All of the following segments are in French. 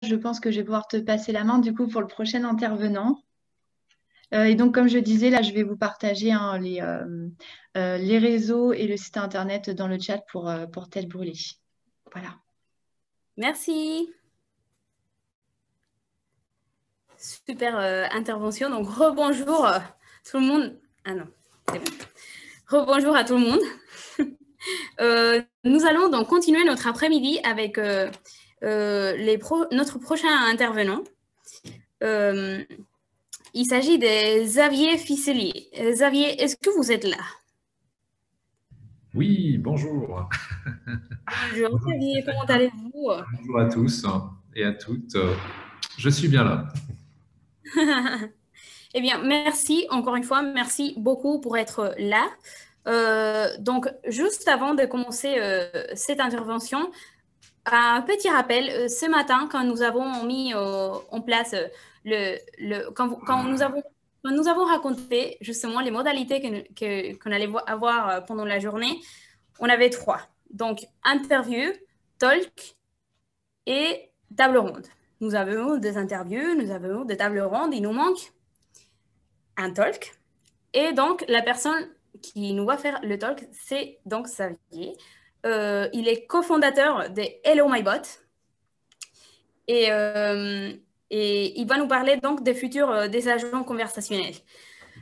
je pense que je vais pouvoir te passer la main du coup pour le prochain intervenant. Et donc, comme je disais, là, je vais vous partager hein, les réseaux et le site internet dans le chat pour Tête Brûlée. Voilà. Merci. Super intervention. Donc, rebonjour tout le monde. Ah non, c'est bon. Rebonjour à tout le monde. Nous allons donc continuer notre après-midi avec notre prochain intervenant. Il s'agit de Xavier Ficelier. Xavier, est-ce que vous êtes là? Oui, bonjour. Bonjour Xavier, comment allez-vous? Bonjour à tous et à toutes. Je suis bien là. Eh bien, merci encore une fois, merci beaucoup pour être là. Donc, juste avant de commencer cette intervention, un petit rappel, ce matin, quand nous avons mis en place quand nous avons raconté justement les modalités qu'on allait avoir pendant la journée, on avait 3. Donc, interview, talk et table ronde. Nous avons des interviews, nous avons des tables rondes, il nous manque un talk. Et donc, la personne qui nous va faire le talk, c'est donc Xavier. Il est cofondateur de Hello My Bot. Et il va nous parler donc des futurs des agents conversationnels.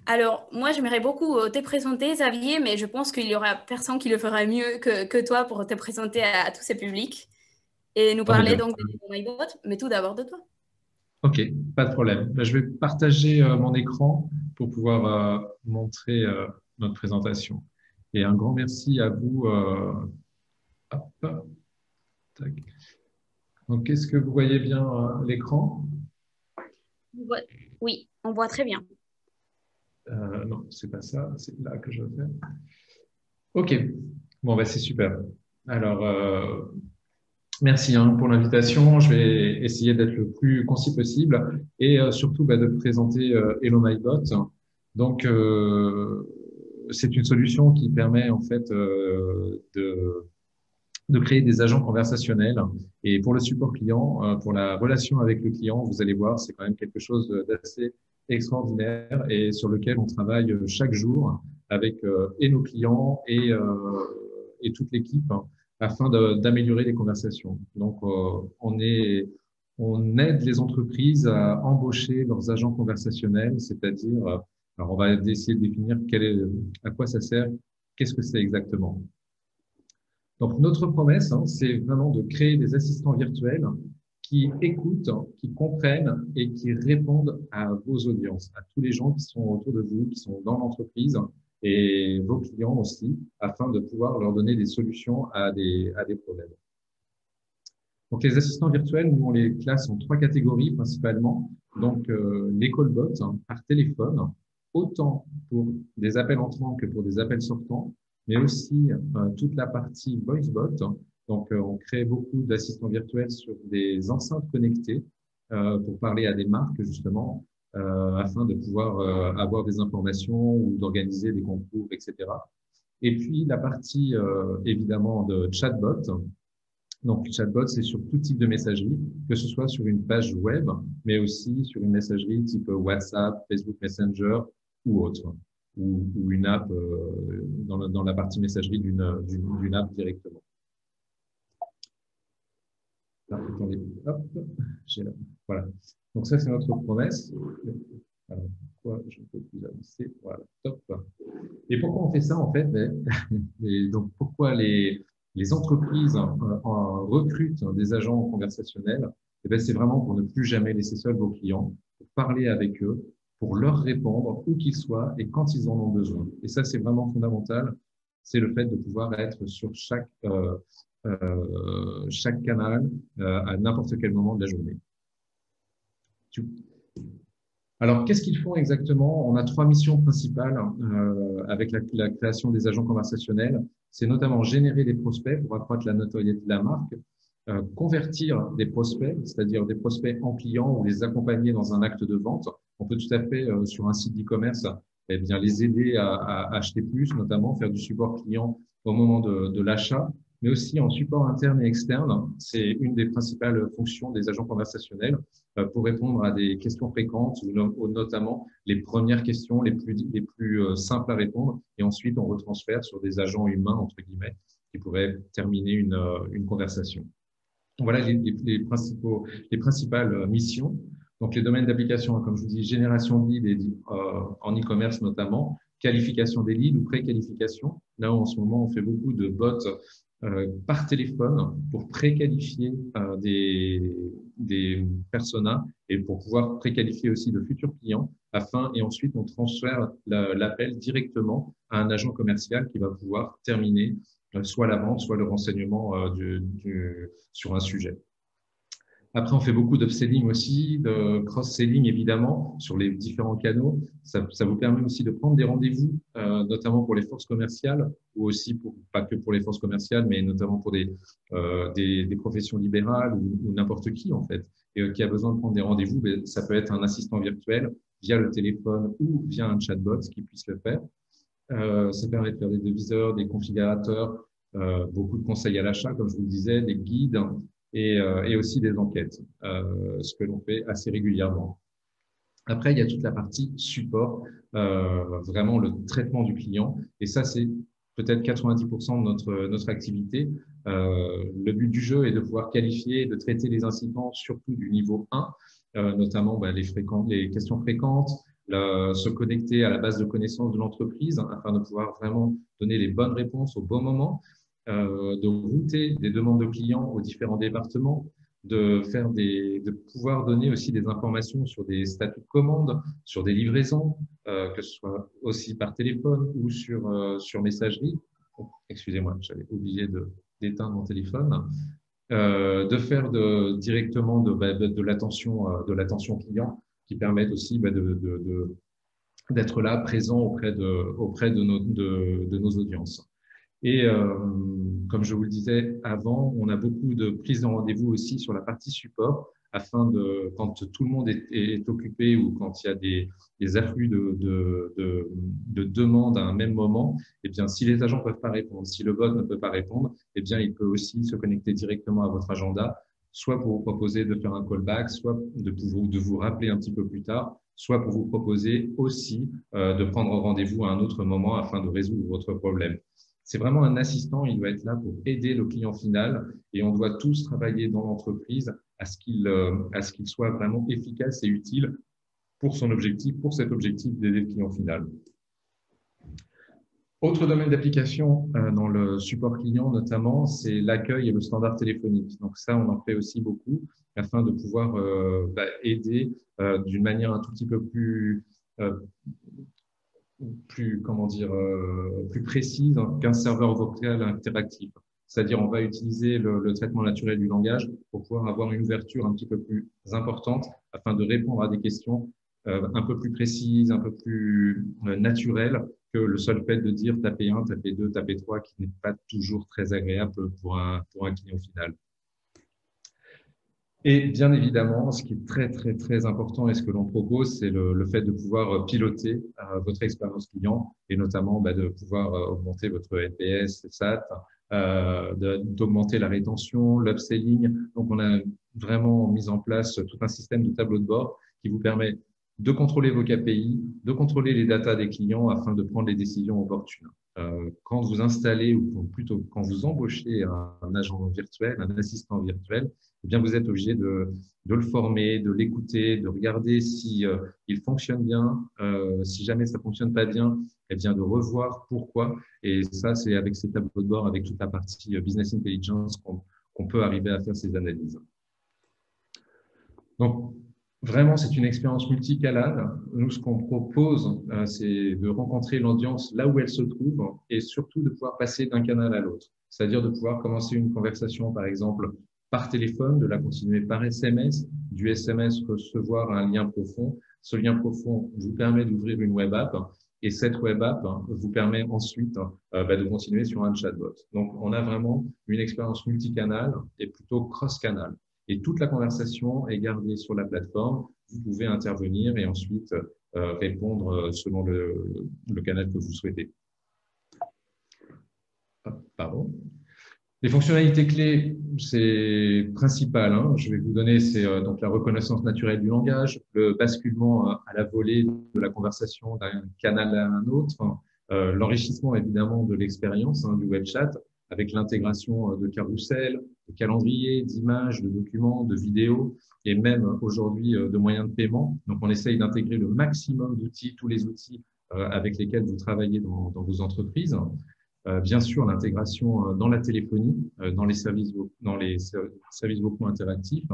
Alors, moi, j'aimerais beaucoup te présenter, Xavier, mais je pense qu'il y aura personne qui le fera mieux que toi pour te présenter à tous ces publics et nous parler donc de Hello My Bot, mais tout d'abord de toi. Ok, pas de problème. Je vais partager mon écran pour pouvoir montrer notre présentation. Et un grand merci à vous. Hop, tac. Donc, est-ce que vous voyez bien l'écran? Oui, on voit très bien. Non, c'est pas ça. C'est là que je veux faire. Ok, bon, c'est super. Alors, merci pour l'invitation. Je vais essayer d'être le plus concis possible et surtout de présenter Hello My Bot. Donc, c'est une solution qui permet en fait de créer des agents conversationnels. Et pour le support client, pour la relation avec le client, vous allez voir, c'est quand même quelque chose d'assez extraordinaire et sur lequel on travaille chaque jour avec et nos clients et toute l'équipe afin d'améliorer les conversations. Donc, on aide les entreprises à embaucher leurs agents conversationnels, c'est-à-dire, alors on va essayer de définir à quoi ça sert, qu'est-ce que c'est exactement. Donc, notre promesse, c'est vraiment de créer des assistants virtuels qui écoutent, qui comprennent et qui répondent à vos audiences, à tous les gens qui sont autour de vous, qui sont dans l'entreprise et vos clients aussi, afin de pouvoir leur donner des solutions à des problèmes. Donc, les assistants virtuels, nous, on les classe en 3 catégories principalement. Donc, les callbots par téléphone, autant pour des appels entrants que pour des appels sortants, mais aussi toute la partie VoiceBot. Donc, on crée beaucoup d'assistants virtuels sur des enceintes connectées pour parler à des marques, justement, afin de pouvoir avoir des informations ou d'organiser des concours, etc. Et puis, la partie, évidemment, de chatbot. Donc, chatbot, c'est sur tout type de messagerie, que ce soit sur une page web, mais aussi sur une messagerie type WhatsApp, Facebook Messenger ou autre, ou une app dans la partie messagerie d'une app directement. Là, attendez, hop, voilà. Donc ça, c'est notre promesse. Alors, pourquoi je ne peux plus avancer? Voilà, top. Et pourquoi on fait ça en fait? Et donc, pourquoi les entreprises recrutent des agents conversationnels? C'est vraiment pour ne plus jamais laisser seuls vos clients, pour parler avec eux, pour leur répondre où qu'ils soient et quand ils en ont besoin. Et ça, c'est vraiment fondamental. C'est le fait de pouvoir être sur chaque canal à n'importe quel moment de la journée. Alors, qu'est-ce qu'ils font exactement? On a 3 missions principales avec la création des agents conversationnels. C'est notamment générer des prospects pour accroître la notoriété de la marque, convertir des prospects, c'est-à-dire des prospects en clients ou les accompagner dans un acte de vente. On peut tout à fait, sur un site d'e-commerce, eh bien, les aider à acheter plus, notamment faire du support client au moment de l'achat, mais aussi en support interne et externe. C'est une des principales fonctions des agents conversationnels pour répondre à des questions fréquentes ou notamment les premières questions les plus simples à répondre. Et ensuite, on retransfère sur des agents humains, entre guillemets, qui pourraient terminer une conversation. Voilà les principales missions. Donc, les domaines d'application, comme je vous dis, génération de leads en e-commerce notamment, qualification des leads ou préqualification. Là, en ce moment, on fait beaucoup de bots par téléphone pour préqualifier des personas et pour pouvoir préqualifier aussi de futurs clients et ensuite on transfère l'appel directement à un agent commercial qui va pouvoir terminer soit la vente, soit le renseignement sur un sujet. Après, on fait beaucoup d'upselling aussi, de cross-selling évidemment sur les différents canaux. Ça vous permet aussi de prendre des rendez-vous, notamment pour les forces commerciales ou aussi pas que pour les forces commerciales, mais notamment pour des professions libérales ou n'importe qui en fait, et qui a besoin de prendre des rendez-vous. Ça peut être un assistant virtuel via le téléphone ou via un chatbot qui puisse le faire. Ça permet de faire des deviseurs, des configurateurs, beaucoup de conseils à l'achat, comme je vous le disais, des guides et aussi des enquêtes, ce que l'on fait assez régulièrement. Après, il y a toute la partie support, vraiment le traitement du client. Et ça, c'est peut-être 90% de notre activité. Le but du jeu est de pouvoir qualifier et de traiter les incidents, surtout du niveau 1, notamment les questions fréquentes, se connecter à la base de connaissances de l'entreprise afin de pouvoir vraiment donner les bonnes réponses au bon moment, de router des demandes de clients aux différents départements, de pouvoir donner aussi des informations sur des statuts de commande, sur des livraisons, que ce soit aussi par téléphone ou sur messagerie. Oh, excusez-moi, j'avais oublié d'éteindre mon téléphone. De faire directement de l'attention client qui permettent aussi d'être là, présent auprès de nos audiences. Et comme je vous le disais avant, on a beaucoup de prises de rendez-vous aussi sur la partie support afin quand tout le monde est occupé ou quand il y a des afflux de demandes à un même moment, eh bien, si les agents ne peuvent pas répondre, si le bot ne peut pas répondre, eh bien, il peut aussi se connecter directement à votre agenda, soit pour vous proposer de faire un callback, soit de vous rappeler un petit peu plus tard, soit pour vous proposer aussi de prendre rendez-vous à un autre moment afin de résoudre votre problème. C'est vraiment un assistant, il doit être là pour aider le client final et on doit tous travailler dans l'entreprise à ce qu'il soit vraiment efficace et utile pour cet objectif d'aider le client final. Autre domaine d'application dans le support client notamment, c'est l'accueil et le standard téléphonique. Donc ça, on en fait aussi beaucoup afin de pouvoir aider d'une manière un tout petit peu plus précise qu'un serveur vocal interactif. C'est-à-dire, on va utiliser le traitement naturel du langage pour pouvoir avoir une ouverture un petit peu plus importante afin de répondre à des questions un peu plus précises, un peu plus naturelles que le seul fait de dire taper 1, taper 2, taper 3, qui n'est pas toujours très agréable pour un client final. Et bien évidemment, ce qui est très, très, très important et ce que l'on propose, c'est le fait de pouvoir piloter votre expérience client et notamment de pouvoir augmenter votre NPS, SAT, d'augmenter la rétention, l'upselling. Donc, on a vraiment mis en place tout un système de tableau de bord qui vous permet de contrôler vos KPI, de contrôler les datas des clients afin de prendre les décisions opportunes. Quand vous installez ou plutôt quand vous embauchez un agent virtuel, un assistant virtuel, eh bien vous êtes obligé de le former, de l'écouter, de regarder si il fonctionne bien, si jamais ça fonctionne pas bien, eh bien de revoir pourquoi. Et ça, c'est avec ces tableaux de bord, avec toute la partie business intelligence qu'on peut arriver à faire ces analyses. Donc, vraiment, c'est une expérience multicanale. Nous, ce qu'on propose, c'est de rencontrer l'audience là où elle se trouve et surtout de pouvoir passer d'un canal à l'autre. C'est-à-dire de pouvoir commencer une conversation, par exemple, par téléphone, de la continuer par SMS, du SMS recevoir un lien profond. Ce lien profond vous permet d'ouvrir une web app et cette web app vous permet ensuite de continuer sur un chatbot. Donc, on a vraiment une expérience multicanale et plutôt cross-canal. Et toute la conversation est gardée sur la plateforme. Vous pouvez intervenir et ensuite répondre selon le canal que vous souhaitez. Pardon. Les fonctionnalités clés, c'est principal, hein. Je vais vous donner, c'est donc la reconnaissance naturelle du langage, le basculement à la volée de la conversation d'un canal à un autre, l'enrichissement évidemment de l'expérience du web chat avec l'intégration de carousels, de calendriers, d'images, de documents, de vidéos et même aujourd'hui de moyens de paiement. Donc on essaye d'intégrer le maximum d'outils, tous les outils avec lesquels vous travaillez dans vos entreprises. Bien sûr, l'intégration dans la téléphonie, dans les services vocaux interactifs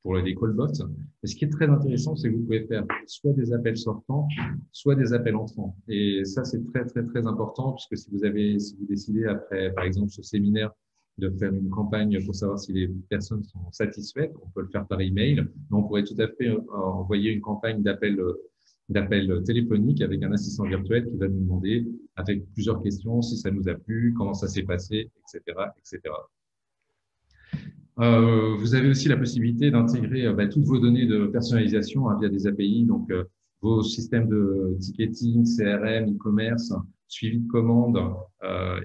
pour les callbots. Et ce qui est très intéressant, c'est que vous pouvez faire soit des appels sortants, soit des appels entrants. Et ça, c'est très, très, très important puisque si vous décidez après, par exemple, ce séminaire de faire une campagne pour savoir si les personnes sont satisfaites, on peut le faire par email, mais on pourrait tout à fait envoyer une campagne d'appel téléphonique avec un assistant virtuel qui va nous demander avec plusieurs questions si ça nous a plu, comment ça s'est passé, etc., etc. Vous avez aussi la possibilité d'intégrer toutes vos données de personnalisation via des API, donc vos systèmes de ticketing, CRM, e-commerce, suivi de commandes,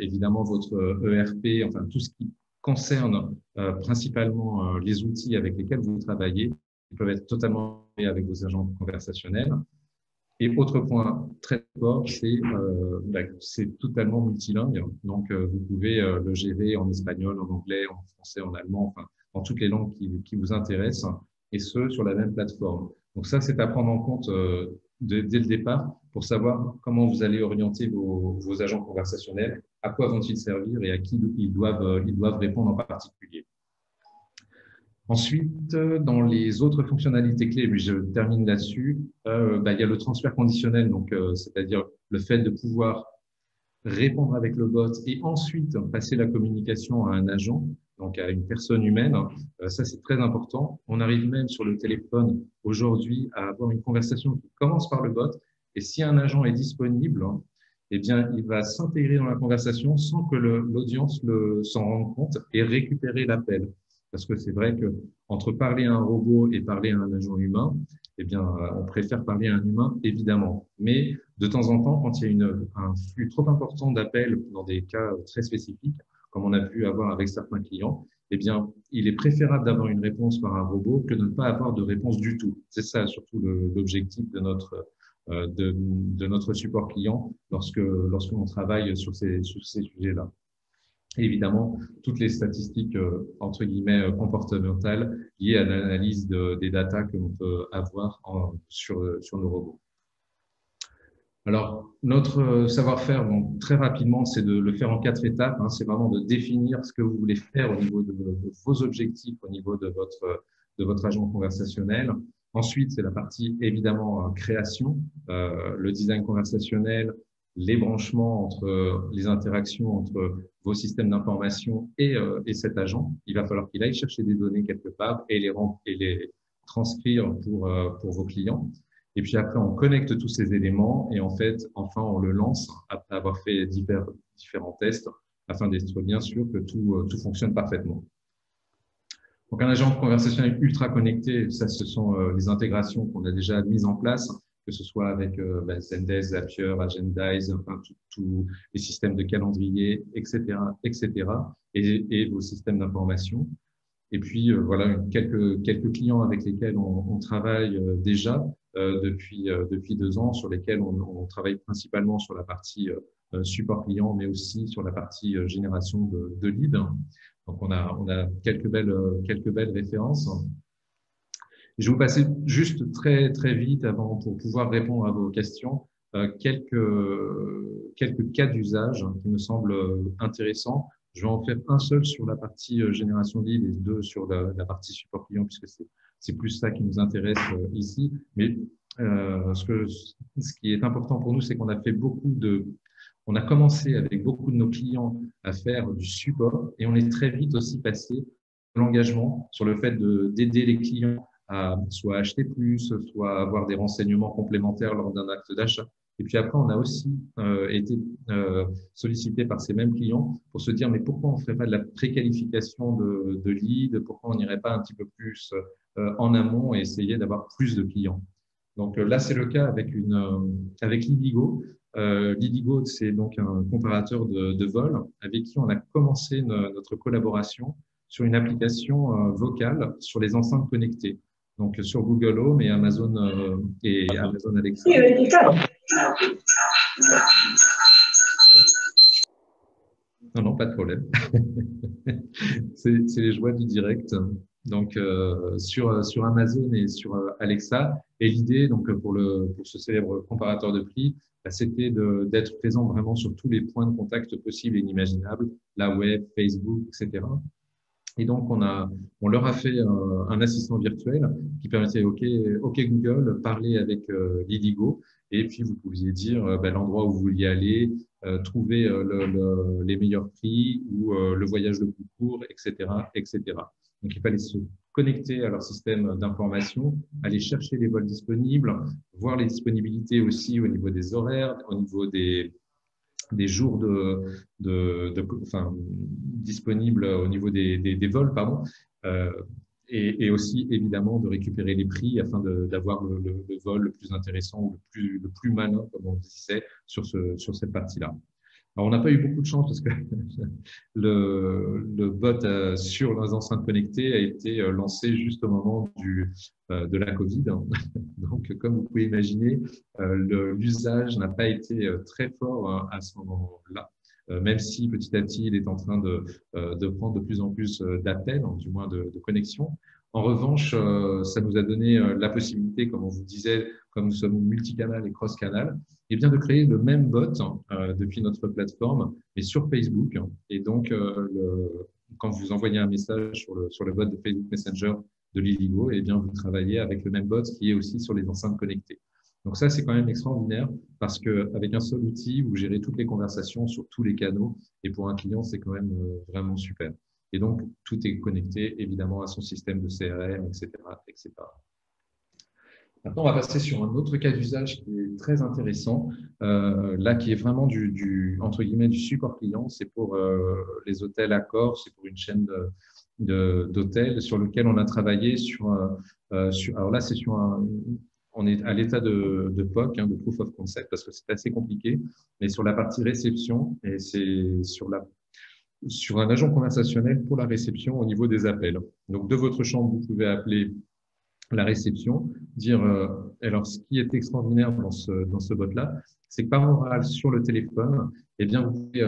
évidemment votre ERP, enfin tout ce qui concerne principalement les outils avec lesquels vous travaillez, ils peuvent être totalement liés avec vos agents conversationnels. Et autre point très fort, c'est totalement multilingue. Donc, vous pouvez le gérer en espagnol, en anglais, en français, en allemand, enfin, dans toutes les langues qui vous intéressent, et ce, sur la même plateforme. Donc, ça, c'est à prendre en compte dès le départ pour savoir comment vous allez orienter vos agents conversationnels, à quoi vont-ils servir et à qui ils doivent répondre en particulier. Ensuite, dans les autres fonctionnalités clés, mais je termine là-dessus, il y a le transfert conditionnel, donc c'est-à-dire le fait de pouvoir répondre avec le bot et ensuite passer la communication à un agent, donc à une personne humaine. Ça, c'est très important. On arrive même sur le téléphone aujourd'hui à avoir une conversation qui commence par le bot et si un agent est disponible, eh bien, il va s'intégrer dans la conversation sans que l'audience s'en rende compte et récupérer l'appel. Parce que c'est vrai que entre parler à un robot et parler à un agent humain, eh bien, on préfère parler à un humain, évidemment. Mais de temps en temps, quand il y a un flux trop important d'appels dans des cas très spécifiques, comme on a pu avoir avec certains clients, eh bien, il est préférable d'avoir une réponse par un robot que de ne pas avoir de réponse du tout. C'est ça surtout l'objectif de notre support client lorsqu'on travaille sur ces sujets-là. Et évidemment, toutes les statistiques, entre guillemets, comportementales liées à l'analyse des datas que l'on peut avoir sur nos robots. Alors, notre savoir-faire, donc, très rapidement, c'est de le faire en 4 étapes. Hein. C'est vraiment de définir ce que vous voulez faire au niveau de vos objectifs, au niveau de votre agent conversationnel. Ensuite, c'est la partie, évidemment, création, le design conversationnel, les branchements entre les interactions entre vos systèmes d'information et cet agent. Il va falloir qu'il aille chercher des données quelque part et les transcrire pour vos clients. Et puis après, on connecte tous ces éléments et en fait, enfin, on le lance après avoir fait différents tests afin d'être bien sûr que tout fonctionne parfaitement. Donc, un agent conversationnel ultra connecté, ça, ce sont les intégrations qu'on a déjà mises en place, que ce soit avec Zendesk, Zapier, Agendize, enfin, tous les systèmes de calendrier, etc., et vos systèmes d'information. Et puis, voilà, quelques clients avec lesquels on travaille déjà depuis 2 ans, sur lesquels on travaille principalement sur la partie support client, mais aussi sur la partie génération de leads. Donc, on a quelques belles références. Je vais vous passer juste très, très vite pour pouvoir répondre à vos questions, quelques cas d'usage qui me semblent intéressants. Je vais en faire un seul sur la partie génération de leads et 2 sur la partie support client, puisque c'est plus ça qui nous intéresse ici. Mais ce qui est important pour nous, c'est qu'on a fait on a commencé avec beaucoup de nos clients à faire du support et on est très vite aussi passé sur l'engagement, sur le fait d'aider les clients à soit acheter plus, soit avoir des renseignements complémentaires lors d'un acte d'achat. Et puis après, on a aussi été sollicité par ces mêmes clients pour se dire mais pourquoi on ne ferait pas de la préqualification de leads, pourquoi on n'irait pas un petit peu plus en amont et essayer d'avoir plus de clients. Donc là, c'est le cas avec l'Indigo. Lidigo, c'est donc un comparateur de vol avec qui on a commencé notre collaboration sur une application vocale sur les enceintes connectées. Donc sur Google Home et Amazon Alexa. Non, non, pas de problème. C'est les joies du direct. Donc sur Amazon et sur Alexa. Et l'idée, donc pour ce célèbre comparateur de prix, c'était d'être présent vraiment sur tous les points de contact possibles et inimaginables, la web, Facebook, etc. Et donc, on leur a fait un assistant virtuel qui permettait, OK Google, parler avec Lidigo. Et puis, vous pouviez dire l'endroit où vous vouliez aller, trouver les meilleurs prix ou le voyage le plus court, etc., etc. Donc, il fallait se connecter à leur système d'information, aller chercher les vols disponibles, voir les disponibilités aussi au niveau des horaires, au niveau des jours disponibles au niveau des vols, pardon, et aussi évidemment de récupérer les prix afin d'avoir le vol le plus intéressant ou le plus malin, comme on disait, sur cette partie-là. Alors, on n'a pas eu beaucoup de chance parce que le bot sur les enceintes connectées a été lancé juste au moment de la Covid. Donc, comme vous pouvez imaginer, l'usage n'a pas été très fort à ce moment-là, même si petit à petit, il est en train de prendre de plus en plus d'appels, du moins de connexions. En revanche, ça nous a donné la possibilité, comme on vous disait, comme nous sommes multicanal et cross-canal, et bien de créer le même bot depuis notre plateforme, mais sur Facebook. Et donc, quand vous envoyez un message sur le bot de Facebook Messenger de Lidigo, et bien vous travaillez avec le même bot qui est aussi sur les enceintes connectées. Donc ça, c'est quand même extraordinaire parce qu'avec un seul outil, vous gérez toutes les conversations sur tous les canaux. Et pour un client, c'est quand même vraiment super. Et donc, tout est connecté, évidemment, à son système de CRM, etc., etc. Maintenant, on va passer sur un autre cas d'usage qui est très intéressant, là, qui est vraiment entre guillemets, du support client. C'est pour les hôtels Accor, c'est pour une chaîne d'hôtels sur lequel on a travaillé alors là, on est à l'état de POC, de Proof of Concept, parce que c'est assez compliqué, mais sur la partie réception, et c'est sur un agent conversationnel pour la réception au niveau des appels. Donc, de votre chambre, vous pouvez appeler la réception, dire alors ce qui est extraordinaire dans ce bot-là, c'est que par oral sur le téléphone, eh bien vous pouvez,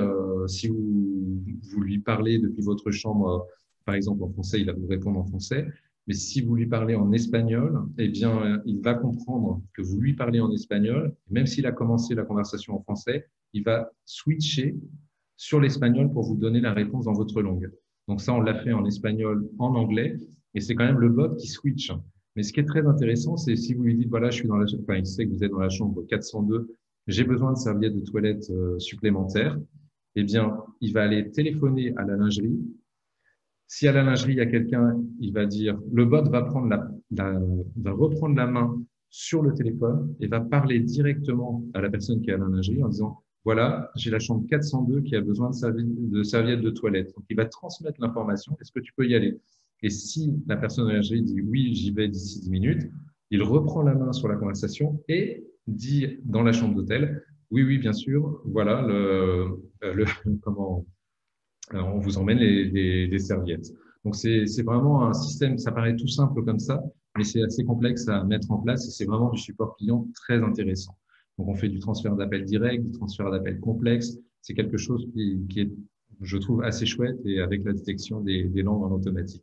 si vous lui parlez depuis votre chambre, par exemple en français, il va vous répondre en français, mais si vous lui parlez en espagnol, eh bien il va comprendre que vous lui parlez en espagnol, même s'il a commencé la conversation en français, il va switcher sur l'espagnol pour vous donner la réponse dans votre langue. Donc ça, on l'a fait en espagnol, en anglais, et c'est quand même le bot qui switch. Mais ce qui est très intéressant, c'est si vous lui dites, voilà, je suis dans la chambre, enfin, il sait que vous êtes dans la chambre 402, j'ai besoin de serviettes de toilette supplémentaires, eh bien, il va aller téléphoner à la lingerie. Si à la lingerie, il y a quelqu'un, il va dire, le bot va va reprendre la main sur le téléphone et va parler directement à la personne qui est à la lingerie en disant, voilà, j'ai la chambre 402 qui a besoin de serviettes de toilette. Donc, il va transmettre l'information. Est-ce que tu peux y aller? Et si la personne à la lingerie dit oui, j'y vais d'ici 10 minutes, il reprend la main sur la conversation et dit dans la chambre d'hôtel, oui, oui, bien sûr, voilà, comment on vous emmène les serviettes. Donc, c'est vraiment un système, ça paraît tout simple comme ça, mais c'est assez complexe à mettre en place et c'est vraiment du support client très intéressant. Donc, on fait du transfert d'appels direct, du transfert d'appels complexe. C'est quelque chose qui est, je trouve, assez chouette et avec la détection des langues en automatique.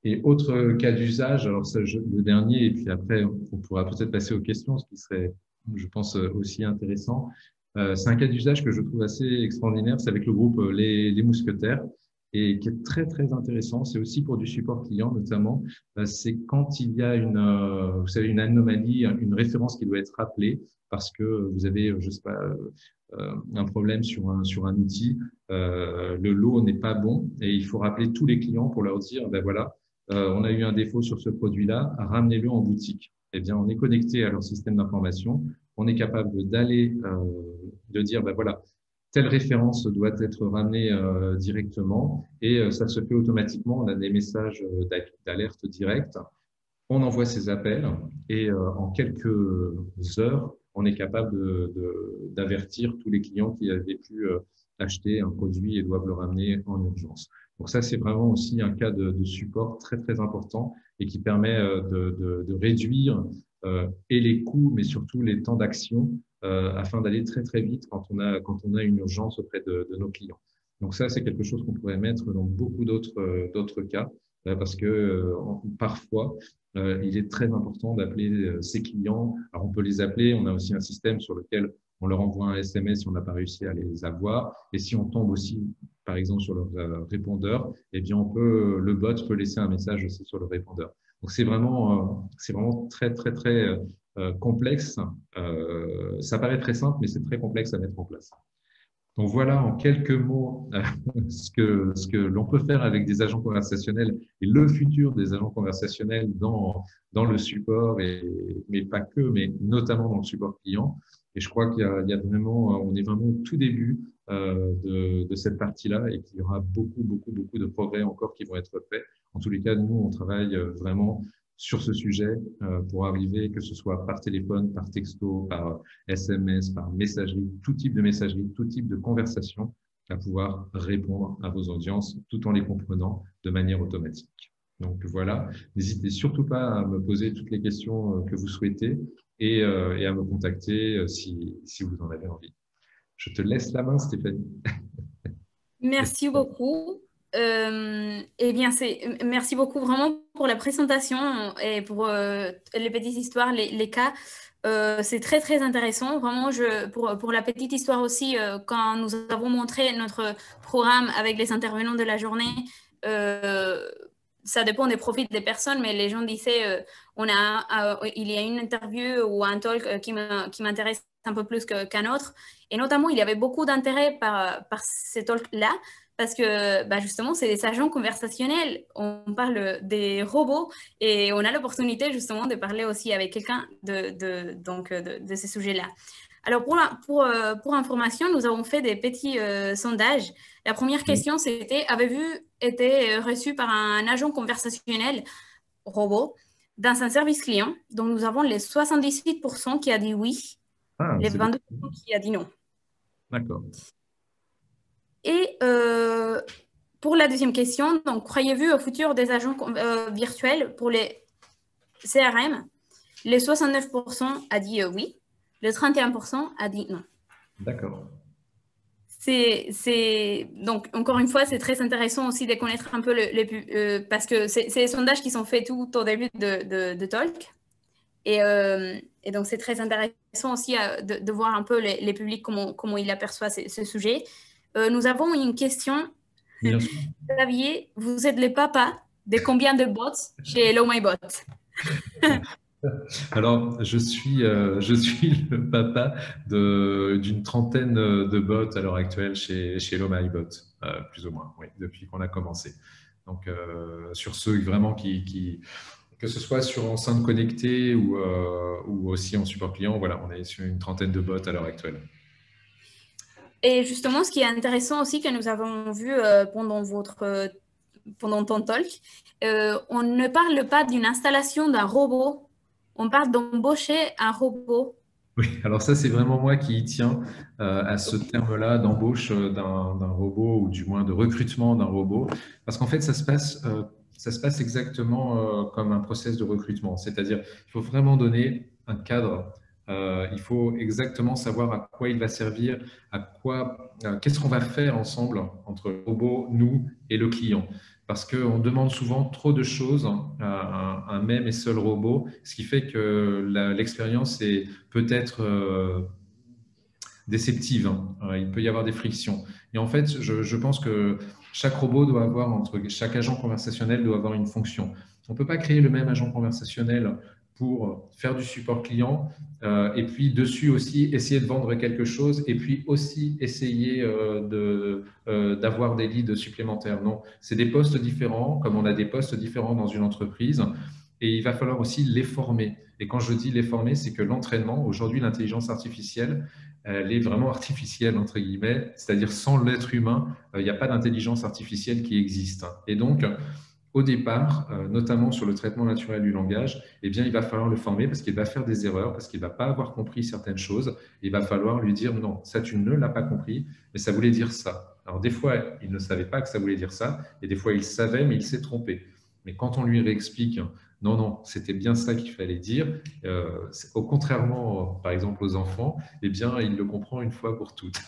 Et autre cas d'usage, alors ça, le dernier, et puis après, on pourra peut-être passer aux questions, ce qui serait, je pense, aussi intéressant. C'est un cas d'usage que je trouve assez extraordinaire, c'est avec le groupe Les Mousquetaires, et qui est très, très intéressant. C'est aussi pour du support client, notamment. C'est quand il y a vous savez, une anomalie, une référence qui doit être rappelée, parce que vous avez, je sais pas, un problème sur un outil, le lot n'est pas bon, et il faut rappeler tous les clients pour leur dire, ben voilà, on a eu un défaut sur ce produit-là, ramenez-le en boutique. Eh bien, on est connecté à leur système d'information, on est capable d'aller, de dire, ben voilà, telle référence doit être ramenée directement et ça se fait automatiquement. On a des messages d'alerte directe. On envoie ces appels et en quelques heures, on est capable d'avertir tous les clients qui avaient pu acheter un produit et doivent le ramener en urgence. Donc ça, c'est vraiment aussi un cas de support très, très important et qui permet de réduire et les coûts, mais surtout les temps d'action afin d'aller très, très vite quand on a une urgence auprès de nos clients. Donc ça, c'est quelque chose qu'on pourrait mettre dans beaucoup d'autres cas parce que parfois, il est très important d'appeler ses clients. Alors, on peut les appeler. On a aussi un système sur lequel on leur envoie un SMS si on n'a pas réussi à les avoir. Et si on tombe aussi, par exemple, sur leur répondeur, eh bien, le bot peut laisser un message aussi sur le répondeur. Donc, c'est vraiment très, très, très complexe. Ça paraît très simple, mais c'est très complexe à mettre en place. Donc voilà en quelques mots ce que l'on peut faire avec des agents conversationnels et le futur des agents conversationnels dans le support, mais pas que, mais notamment dans le support client. Et je crois on est vraiment au tout début de cette partie-là et qu'il y aura beaucoup, beaucoup, beaucoup de progrès encore qui vont être faits. En tous les cas, nous, on travaille vraiment sur ce sujet pour arriver, que ce soit par téléphone, par texto, par SMS, par messagerie, tout type de messagerie, tout type de conversation, à pouvoir répondre à vos audiences tout en les comprenant de manière automatique. Donc voilà, n'hésitez surtout pas à me poser toutes les questions que vous souhaitez et à me contacter si vous en avez envie. Je te laisse la main, Stéphanie. Merci beaucoup. Merci beaucoup vraiment pour la présentation et pour les petites histoires, les cas. C'est très, très intéressant. Vraiment, pour la petite histoire aussi, quand nous avons montré notre programme avec les intervenants de la journée, ça dépend des profils des personnes, mais les gens disaient il y a une interview ou un talk qui m'intéresse un peu plus qu'un autre. Et notamment, il y avait beaucoup d'intérêt par ces talks-là. Parce que justement, c'est des agents conversationnels. On parle des robots et on a l'opportunité justement de parler aussi avec quelqu'un de ces sujets-là. Alors, pour information, nous avons fait des petits sondages. La première question, c'était: avez-vous été reçu par un agent conversationnel robot dans un service client? Donc, nous avons les 78% qui a dit oui, les 22% qui a dit non. D'accord. Et pour la deuxième question, donc, croyez-vous au futur des agents virtuels pour les CRM? Les 69% a dit oui, le 31% a dit non. D'accord. Donc, encore une fois, c'est très intéressant aussi de connaître un peu parce que c'est des sondages qui sont faits tout au début de Talk. Et donc, c'est très intéressant aussi de voir un peu les publics, comment ils aperçoivent ce sujet. Nous avons une question. Bien sûr. Xavier, vous êtes le papa de combien de bots chez Hello My Bot? Alors, je suis le papa d'une trentaine de bots à l'heure actuelle chez Hello My Bot, plus ou moins, oui, depuis qu'on a commencé. Donc, sur ceux vraiment que ce soit sur enceinte connectée ou aussi en support client, voilà, on est sur une trentaine de bots à l'heure actuelle. Et justement, ce qui est intéressant aussi que nous avons vu pendant ton talk, on ne parle pas d'une installation d'un robot, on parle d'embaucher un robot. Oui, alors ça, c'est vraiment moi qui y tiens à ce terme-là d'embauche d'un robot ou du moins de recrutement d'un robot, parce qu'en fait, ça se passe exactement comme un process de recrutement, c'est-à-dire il faut vraiment donner un cadre. Il faut exactement savoir à quoi il va servir, qu'est-ce qu'on va faire ensemble entre le robot, nous et le client. Parce qu'on demande souvent trop de choses à un même et seul robot, ce qui fait que l'expérience est peut-être déceptive. Il peut y avoir des frictions. Et en fait, je pense que chaque robot doit avoir, chaque agent conversationnel doit avoir une fonction. On ne peut pas créer le même agent conversationnel pour faire du support client et puis dessus aussi essayer de vendre quelque chose et puis aussi essayer d'avoir des leads supplémentaires. Non, c'est des postes différents, comme on a des postes différents dans une entreprise, et il va falloir aussi les former. Et quand je dis les former, c'est que l'entraînement, aujourd'hui, l'intelligence artificielle, elle est vraiment artificielle, entre guillemets, c'est-à-dire sans l'être humain, il n'y a pas d'intelligence artificielle qui existe. Et donc, au départ, notamment sur le traitement naturel du langage, eh bien, il va falloir le former parce qu'il va faire des erreurs, parce qu'il ne va pas avoir compris certaines choses. Il va falloir lui dire non, ça tu ne l'as pas compris, mais ça voulait dire ça. Alors des fois, il ne savait pas que ça voulait dire ça, et des fois, il savait, mais il s'est trompé. Mais quand on lui réexplique, non, non, c'était bien ça qu'il fallait dire, au contrairement, par exemple, aux enfants, eh bien, il le comprend une fois pour toutes.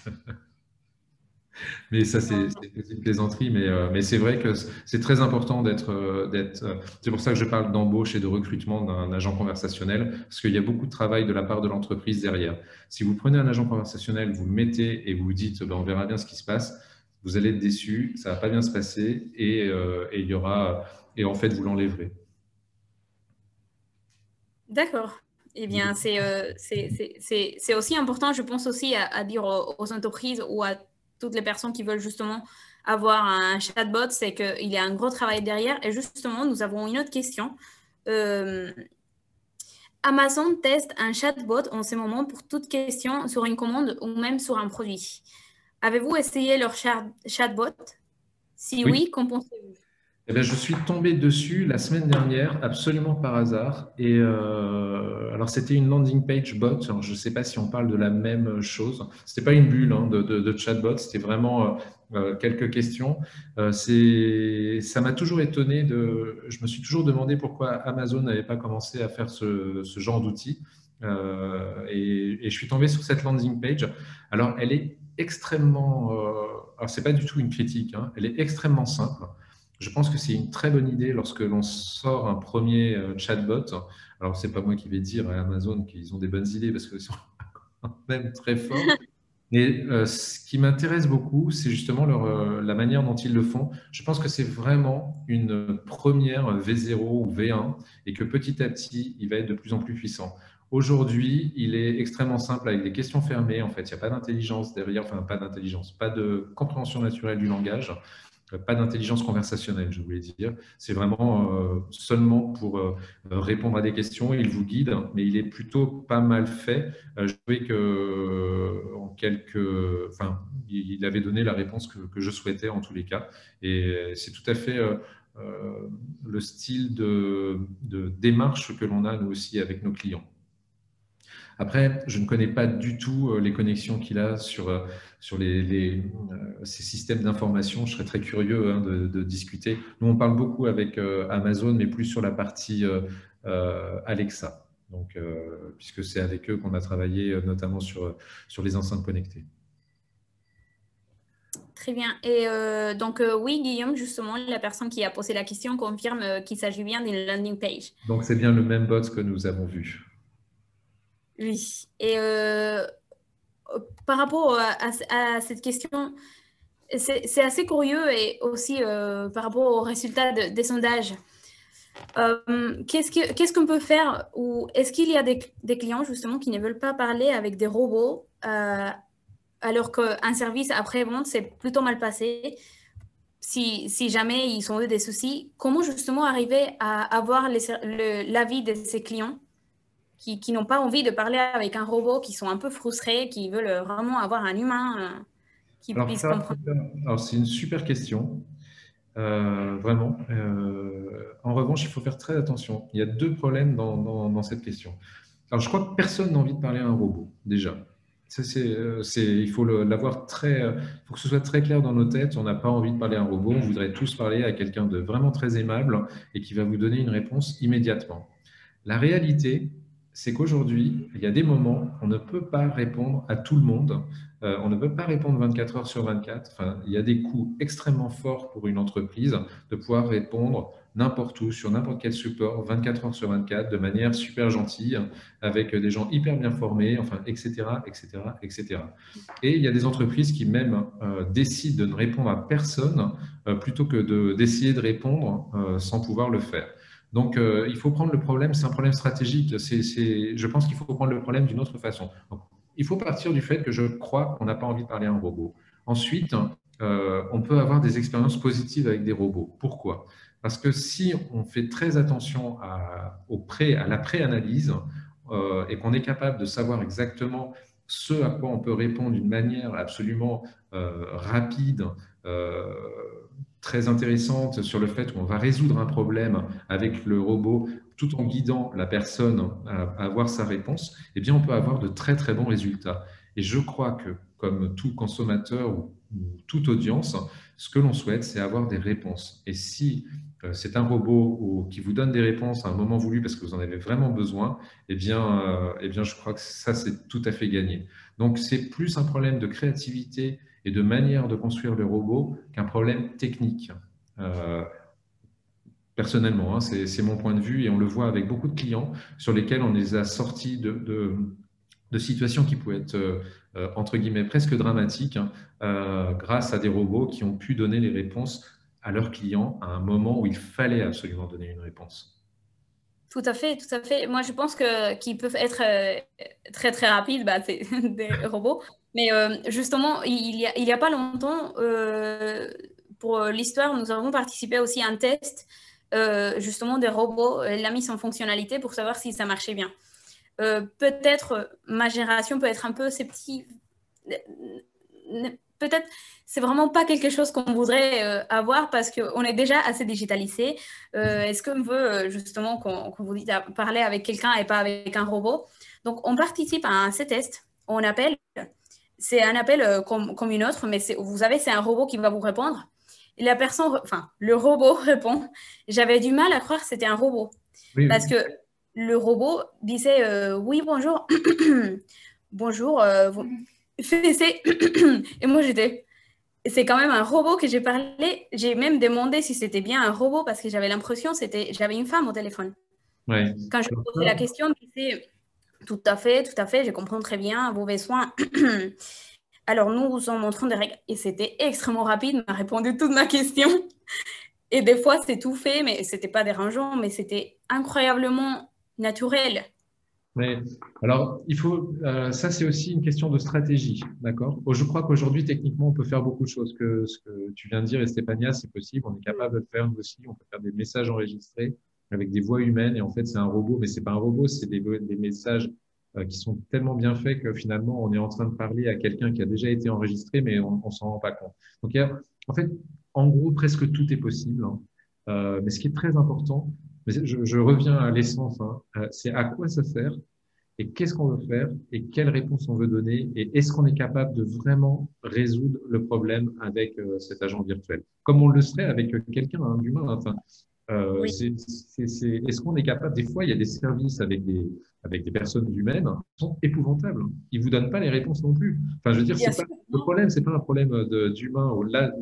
Mais ça, c'est une petite plaisanterie, mais c'est vrai que c'est très important c'est pour ça que je parle d'embauche et de recrutement d'un agent conversationnel, parce qu'il y a beaucoup de travail de la part de l'entreprise derrière. Si vous prenez un agent conversationnel, vous le mettez et vous vous dites, ben, on verra bien ce qui se passe, vous allez être déçu, ça va pas bien se passer et il y aura, et en fait, vous l'enlèverez. D'accord. Eh bien, c'est aussi important, je pense aussi à dire aux entreprises ou à toutes les personnes qui veulent justement avoir un chatbot, c'est qu'il y a un gros travail derrière. Et justement, nous avons une autre question. Euh, Amazon teste un chatbot en ce moment pour toute question sur une commande ou même sur un produit. Avez-vous essayé leur chatbot? Si Oui. oui, qu'en pensez-vous? Eh bien, je suis tombé dessus la semaine dernière, absolument par hasard. Et alors, c'était une landing page bot. Alors, je ne sais pas si on parle de la même chose. Ce n'était pas une bulle hein, de chatbot, c'était vraiment quelques questions. Ça m'a toujours étonné. Je me suis toujours demandé pourquoi Amazon n'avait pas commencé à faire ce genre d'outil. Et je suis tombé sur cette landing page. Alors, elle est extrêmement. Alors, ce n'est pas du tout une critique, hein, elle est extrêmement simple. Je pense que c'est une très bonne idée lorsque l'on sort un premier chatbot. Alors, c'est pas moi qui vais dire à Amazon qu'ils ont des bonnes idées parce qu'ils sont quand même très forts. Mais ce qui m'intéresse beaucoup, c'est justement la manière dont ils le font. Je pense que c'est vraiment une première V0 ou V1 et que petit à petit, il va être de plus en plus puissant. Aujourd'hui, il est extrêmement simple avec des questions fermées. En fait, il n'y a pas d'intelligence derrière, enfin, pas d'intelligence, pas de compréhension naturelle du langage. Pas d'intelligence conversationnelle, je voulais dire. C'est vraiment seulement pour répondre à des questions. Il vous guide, mais il est plutôt pas mal fait. Je trouvais que enfin, il avait donné la réponse que je souhaitais en tous les cas. Et c'est tout à fait le style de démarche que l'on a nous aussi avec nos clients. Après, je ne connais pas du tout les connexions qu'il a sur ces systèmes d'information. Je serais très curieux hein, de discuter. Nous, on parle beaucoup avec Amazon, mais plus sur la partie Alexa. Donc, puisque c'est avec eux qu'on a travaillé notamment sur les enceintes connectées. Très bien. Et donc, oui, Guillaume, justement, la personne qui a posé la question confirme qu'il s'agit bien d'une landing page. Donc, c'est bien le même bot que nous avons vu. Oui. Et par rapport à cette question, c'est assez curieux et aussi par rapport aux résultats des sondages. Qu'est-ce qu'on peut faire ou est-ce qu'il y a des clients justement qui ne veulent pas parler avec des robots alors qu'un service après-vente s'est plutôt mal passé? Si jamais ils ont eu des soucis, comment justement arriver à avoir l'avis de ces clients qui n'ont pas envie de parler avec un robot, qui sont un peu frustrés, qui veulent vraiment avoir un humain qui Alors, puisse comprendre? c'est une super question. Vraiment. En revanche, il faut faire très attention. Il y a deux problèmes dans cette question. Alors, je crois que personne n'a envie de parler à un robot, déjà. Il faut l'avoir il faut que ce soit très clair dans nos têtes. On n'a pas envie de parler à un robot. On voudrait tous parler à quelqu'un de vraiment très aimable et qui va vous donner une réponse immédiatement. La réalité, c'est qu'aujourd'hui, il y a des moments, on ne peut pas répondre à tout le monde. On ne peut pas répondre 24 heures sur 24. Enfin, il y a des coûts extrêmement forts pour une entreprise de pouvoir répondre n'importe où, sur n'importe quel support, 24 heures sur 24, de manière super gentille, avec des gens hyper bien formés, enfin, etc., etc., etc. Et il y a des entreprises qui même décident de ne répondre à personne plutôt que d'essayer de répondre sans pouvoir le faire. Donc, il faut prendre le problème, c'est un problème stratégique. Je pense qu'il faut prendre le problème d'une autre façon. Donc, il faut partir du fait que je crois qu'on n'a pas envie de parler à un robot. Ensuite, on peut avoir des expériences positives avec des robots. Pourquoi? Parce que si on fait très attention à la pré-analyse et qu'on est capable de savoir exactement ce à quoi on peut répondre d'une manière absolument rapide, très intéressante sur le fait qu'on va résoudre un problème avec le robot tout en guidant la personne à avoir sa réponse, eh bien, on peut avoir de très, très bons résultats. Et je crois que, comme tout consommateur ou toute audience, ce que l'on souhaite, c'est avoir des réponses. Et si c'est un robot qui vous donne des réponses à un moment voulu parce que vous en avez vraiment besoin, eh bien je crois que ça, c'est tout à fait gagné. Donc, c'est plus un problème de créativité et de manière de construire le robot qu'un problème technique. Euh, Personnellement, hein, c'est mon point de vue et on le voit avec beaucoup de clients sur lesquels on les a sortis de situations qui pouvaient être, entre guillemets, presque dramatiques, hein, grâce à des robots qui ont pu donner les réponses à leurs clients à un moment où il fallait absolument donner une réponse. Tout à fait, tout à fait. Moi, je pense que qu'ils peuvent être très, très rapides, bah, c'est des robots. Mais justement, il y a pas longtemps, pour l'histoire, nous avons participé aussi à un test, justement, des robots, la mise en fonctionnalité pour savoir si ça marchait bien. Peut-être ma génération peut être un peu sceptique. Peut-être c'est vraiment pas quelque chose qu'on voudrait avoir parce qu'on est déjà assez digitalisé. Est-ce qu'on veut justement qu'on vous dise à parler avec quelqu'un et pas avec un robot? Donc, on participe à ces tests. On appelle. C'est un appel comme une autre, mais vous savez, c'est un robot qui va vous répondre. Et la personne, enfin, le robot répond. J'avais du mal à croire que c'était un robot Oui, parce oui. que le robot disait oui, bonjour. Bonjour, vous... Et moi, c'est quand même un robot que j'ai parlé. J'ai même demandé si c'était bien un robot parce que j'avais l'impression que j'avais une femme au téléphone. Ouais. Quand je posais la question, il disait tout à fait, je comprends très bien vos besoins. Alors, nous vous en montrons des règles. Et c'était extrêmement rapide, il m'a répondu toutes ma question. Et des fois, c'est tout fait, mais c'était pas dérangeant, mais c'était incroyablement naturel. Mais alors, ça c'est aussi une question de stratégie, d'accord? Je crois qu'aujourd'hui, techniquement, on peut faire beaucoup de choses. Ce que tu viens de dire, Estefania, c'est possible. On est capable de le faire nous aussi. On peut faire des messages enregistrés avec des voix humaines. Et en fait, c'est un robot, mais c'est pas un robot, c'est des messages qui sont tellement bien faits que finalement, on est en train de parler à quelqu'un qui a déjà été enregistré, mais on s'en rend pas compte. Donc, en fait, en gros, presque tout est possible, hein. Mais ce qui est très important, mais je reviens à l'essence, hein, c'est à quoi ça sert et qu'est-ce qu'on veut faire et quelle réponse on veut donner et est-ce qu'on est capable de vraiment résoudre le problème avec cet agent virtuel, comme on le serait avec quelqu'un d'humain. Enfin, Oui, est-ce qu'on est capable, des fois, il y a des services avec des personnes humaines qui sont épouvantables. Ils vous donnent pas les réponses non plus. Enfin, je veux dire, bien c'est pas, sûr. le problème, c'est pas un problème d'humain.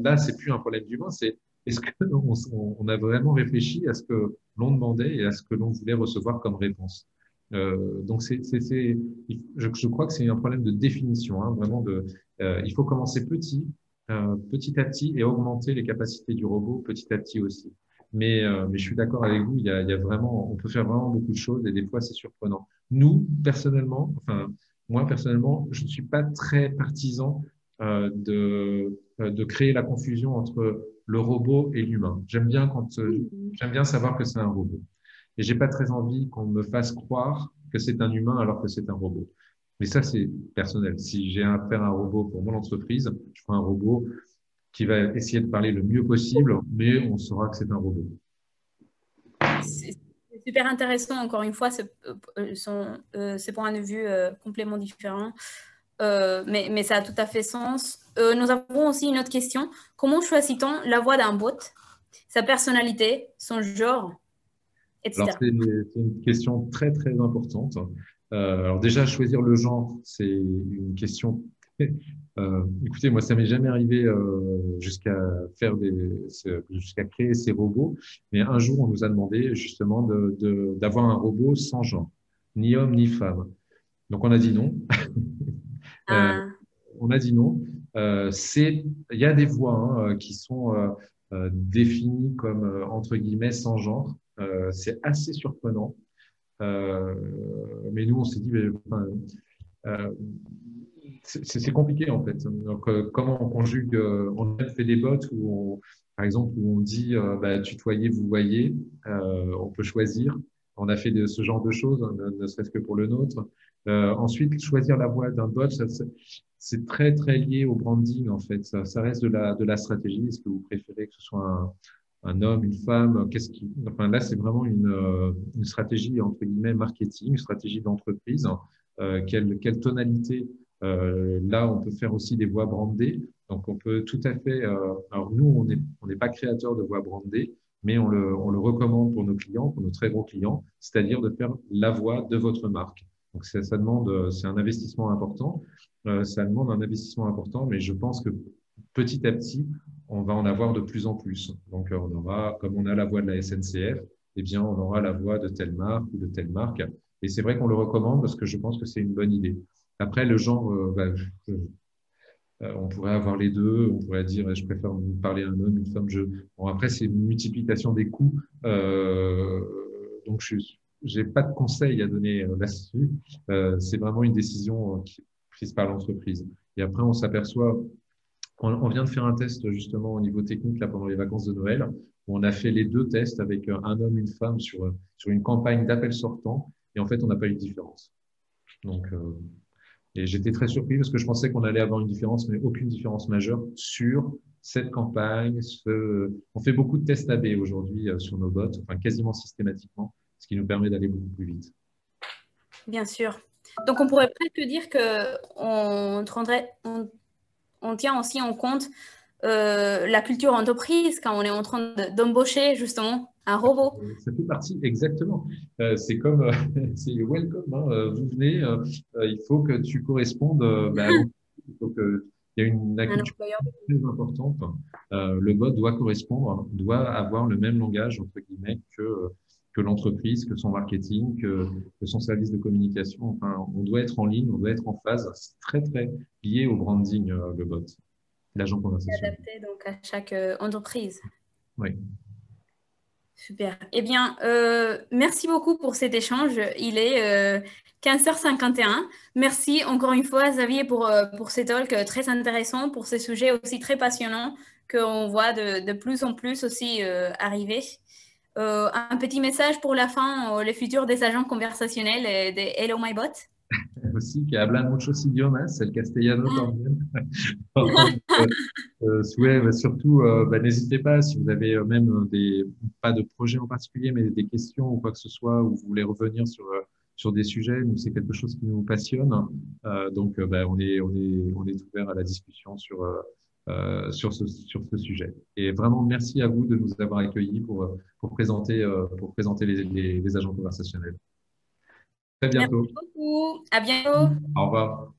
Là, c'est plus un problème d'humain, c'est est-ce qu'on a vraiment réfléchi à ce que l'on demandait et à ce que l'on voulait recevoir comme réponse. Donc, je crois que c'est un problème de définition, hein, vraiment il faut commencer petit à petit et augmenter les capacités du robot petit à petit aussi. Mais je suis d'accord avec vous, il y a vraiment, on peut faire vraiment beaucoup de choses et des fois c'est surprenant. Moi personnellement, je ne suis pas très partisan de créer la confusion entre le robot et l'humain. J'aime bien savoir que c'est un robot. Et j'ai pas très envie qu'on me fasse croire que c'est un humain alors que c'est un robot. Mais ça, c'est personnel. Si j'ai affaire à un robot pour mon entreprise, je ferai un robot qui va essayer de parler le mieux possible, mais on saura que c'est un robot. C'est super intéressant, encore une fois, ces points de vue complètement différents. Mais ça a tout à fait sens. Nous avons aussi une autre question. Comment choisit-on la voix d'un bot, sa personnalité, son genre, Alors, etc. c'est une question très, très importante. Alors déjà, choisir le genre, c'est une question. Écoutez, moi, ça m'est jamais arrivé jusqu'à jusqu'à créer ces robots. Mais un jour, on nous a demandé justement d'avoir un robot sans genre, ni homme ni femme. Donc, on a dit non. Euh, Ah, on a dit non. Il y a des voix qui sont définies comme entre guillemets sans genre. C'est assez surprenant. Euh, mais nous, on s'est dit, enfin, euh, c'est compliqué en fait. Donc, comment on conjugue on a fait des bots par exemple, où on dit bah, tutoyer, vous voyez, on peut choisir. on a fait ce genre de choses, hein, ne serait-ce que pour le nôtre. Ensuite, choisir la voie d'un bot, c'est très, très lié au branding, en fait. Ça reste de la stratégie. Est-ce que vous préférez que ce soit un homme, une femme? Enfin, là, c'est vraiment une stratégie, entre guillemets, marketing, une stratégie d'entreprise. Quelle tonalité? Là, on peut faire aussi des voix brandées. Donc, on peut tout à fait. Alors, nous, on n'est pas créateur de voix brandées, mais on le recommande pour nos clients, pour nos très gros clients, c'est-à-dire de faire la voix de votre marque. Donc, ça demande, c'est un investissement important. Ça demande un investissement important, mais je pense que petit à petit, on va en avoir de plus en plus. Donc, on aura, comme on a la voix de la SNCF, eh bien, on aura la voix de telle marque ou de telle marque. Et c'est vrai qu'on le recommande parce que je pense que c'est une bonne idée. Après, le genre, on pourrait avoir les deux. On pourrait dire, je préfère parler à un homme, une femme. Bon, après, c'est une multiplication des coûts. Donc, je n'ai pas de conseils à donner là-dessus. C'est vraiment une décision qui est prise par l'entreprise. Et après, on s'aperçoit, on vient de faire un test justement au niveau technique là pendant les vacances de Noël, où on a fait les deux tests avec un homme, une femme sur une campagne d'appel sortant. Et en fait, on n'a pas eu de différence. Donc, et j'étais très surpris parce que je pensais qu'on allait avoir une différence, mais aucune différence majeure sur cette campagne. On fait beaucoup de tests AB aujourd'hui sur nos bots, enfin quasiment systématiquement, ce qui nous permet d'aller beaucoup plus vite. Bien sûr. Donc, on pourrait presque dire qu'on tient aussi en compte la culture entreprise quand on est en train d'embaucher justement un robot. Ça fait partie, exactement. C'est comme, c'est welcome, hein, vous venez, il faut que tu correspondes il faut que, il y a la culture très importante. Le bot doit correspondre, doit avoir le même langage, entre guillemets, que l'entreprise, que son marketing, que son service de communication. Enfin, on doit être en ligne, on doit être en phase. C'est très, très lié au branding, le bot, l'agent conversationnel. Adapté donc à chaque entreprise. Oui. Super. Eh bien, merci beaucoup pour cet échange. Il est 15h51. Merci encore une fois, Xavier, pour ces talks très intéressants, pour ces sujets aussi très passionnants qu'on voit de plus en plus aussi arriver. Un petit message pour la fin, les futurs des agents conversationnels et des Hello My Bot. Aussi, que hablan muchos idiomas, el castellano también. Surtout, n'hésitez pas si vous avez même pas de projet en particulier, mais des questions ou quoi que ce soit, ou vous voulez revenir sur des sujets. Nous, c'est quelque chose qui nous passionne. Donc, on est ouvert à la discussion sur ce sujet. Et vraiment, merci à vous de nous avoir accueillis pour présenter les agents conversationnels. À bientôt. Merci beaucoup. À bientôt. Au revoir.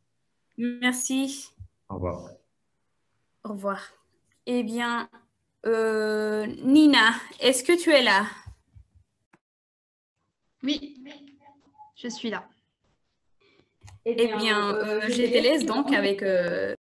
Merci. Au revoir. Au revoir. Eh bien, Nina, est-ce que tu es là? Oui, je suis là. Eh bien, je te laisse donc avec